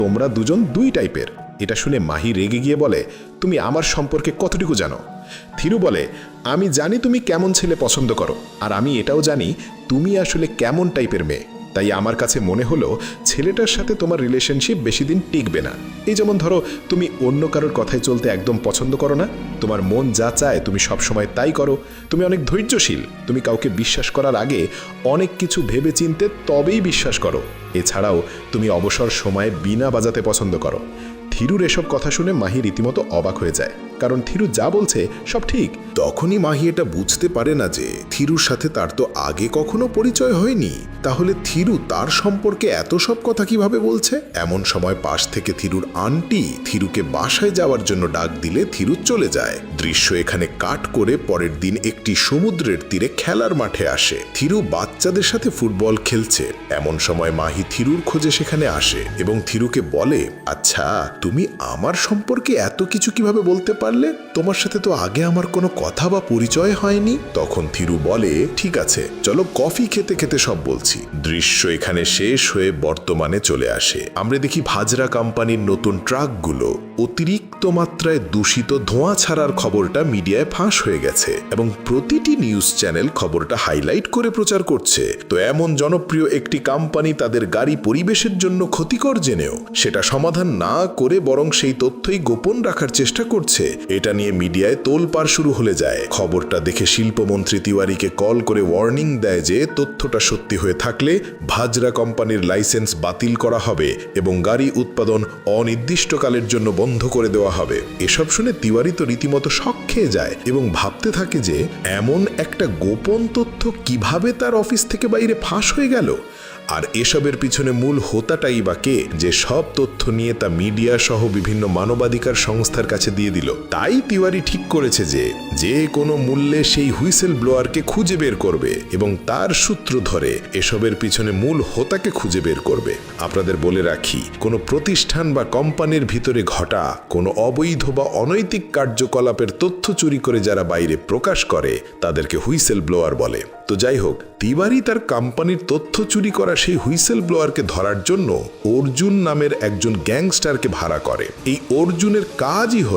তোমরা দুজন দুই টাইপের। এটা শুনে মাহি রেগে গিয়ে বলে, তুমি আমার সম্পর্কে কতটুকু জানো? থিরু বলে, আমি জানি তুমি কেমন ছেলে পছন্দ করো, আর আমি এটাও জানি তুমি আসলে কেমন টাইপের মেয়ে। তাই আমার কাছে মনে হলো ছেলেটার সাথে তোমার রিলেশনশিপ বেশি দিন টিকবে না। এই যেমন ধরো, তুমি অন্য কারোর কথায় চলতে একদম পছন্দ করো না, তোমার মন যা চায় তুমি সবসময় তাই করো, তুমি অনেক ধৈর্যশীল, তুমি কাউকে বিশ্বাস করার আগে অনেক কিছু ভেবে চিনতে তবেই বিশ্বাস করো। এছাড়াও তুমি অবসর সময়ে বীণা বাজাতে পছন্দ করো। থিরুর এসব কথা শুনে মাহি রীতিমতো অবাক হয়ে যায়, কারণ থিরু যা বলছে সব ঠিক। তখনই মাহি এটা বুঝতে পারে না যে থিরুর সাথে তার তো আগে কখনো পরিচয় হয়নি, তাহলে থিরু তার সম্পর্কে এত সব কথা কিভাবে বলছে। এমন সময় পাশ থেকে থিরুর আন্টি থিরুকে বাসায় যাওয়ার জন্য ডাক দিলে থিরু চলে যায়। দৃশ্য এখানে কাট করে পরের দিন একটি সমুদ্রের তীরে খেলার মাঠে আসে। থিরু বাচ্চাদের সাথে ফুটবল খেলছে। এমন সময় মাহি থিরুর খোঁজে সেখানে আসে এবং থিরুকে বলে, আচ্ছা তুমি আমার সম্পর্কে এত কিছু কিভাবে বলতে পারলে? তোমার সাথে তো আগে আমার কোনো কথা বা পরিচয় হয়নি। তখন থিরু বলে, ঠিক আছে চলো কফি খেতে খেতে সব বলছি। দৃশ্য এখানে শেষ হয়ে বর্তমানে চলে আসে। আমরা দেখি ভাজরা কোম্পানির নতুন ট্রাকগুলো অতিরিক্ত মাত্রায় দূষিত ধোঁয়া ছাড়ার খবরটা মিডিয়ায় ফাঁস হয়ে গেছে এবং প্রতিটি নিউজ চ্যানেল খবরটা হাইলাইট করে প্রচার করছে। তো এমন জনপ্রিয় একটি কোম্পানি তাদের গাড়ি পরিবেশের জন্য ক্ষতিকর জেনেও সেটা সমাধান না করে বরং সেই তথ্যই গোপন রাখার চেষ্টা করছে। এটা নিয়ে মিডিয়ায় তোলপাড় শুরু হয়ে যায়। খবরটা দেখে শিল্পমন্ত্রী তিওয়ারিকে কল করে ওয়ার্নিং দেয় যে তথ্যটা সত্যি হয়ে থাকলে ভাজরা কোম্পানির লাইসেন্স বাতিল করা হবে এবং গাড়ি উৎপাদন অনির্দিষ্টকালের জন্য বন্ধ করে দেওয়া হবে। এসব শুনে তিওয়ারি তো রীতিমতো শক খেয়ে যায় এবং ভাবতে থাকে যে এমন একটা গোপন তথ্য কিভাবে তার অফিস থেকে বাইরে ফাঁস হয়ে গেল। আর এসবের পিছনে মূল হোতাটাই বা কে, যে সব তথ্য নিয়ে তা মিডিয়া সহ বিভিন্ন মানবাধিকার সংস্থার কাছে দিয়ে দিল। তাই তিওয়ারি ঠিক করেছে যে যে কোনো মূল্যে সেই হুইসেল ব্লোয়ারকে খুঁজে বের করবে এবং তার সূত্র ধরে এসবের পিছনে মূল হোতাকে খুঁজে বের করবে। আপনাদের বলে রাখি, কোনো প্রতিষ্ঠান বা কোম্পানির ভিতরে ঘটা কোনো অবৈধ বা অনৈতিক কার্যকলাপের তথ্য চুরি করে যারা বাইরে প্রকাশ করে তাদেরকে হুইসেল ব্লোয়ার বলে। তো যাই হোক, তিওয়ারি তার কোম্পানির তথ্য চুরি করা সেই হুইসেল ব্লোয়ারকে ধরার জন্য অর্জুন নামের একজন গ্যাংস্টারকে ভাড়া করে। এই অর্জুনের কাজই হলো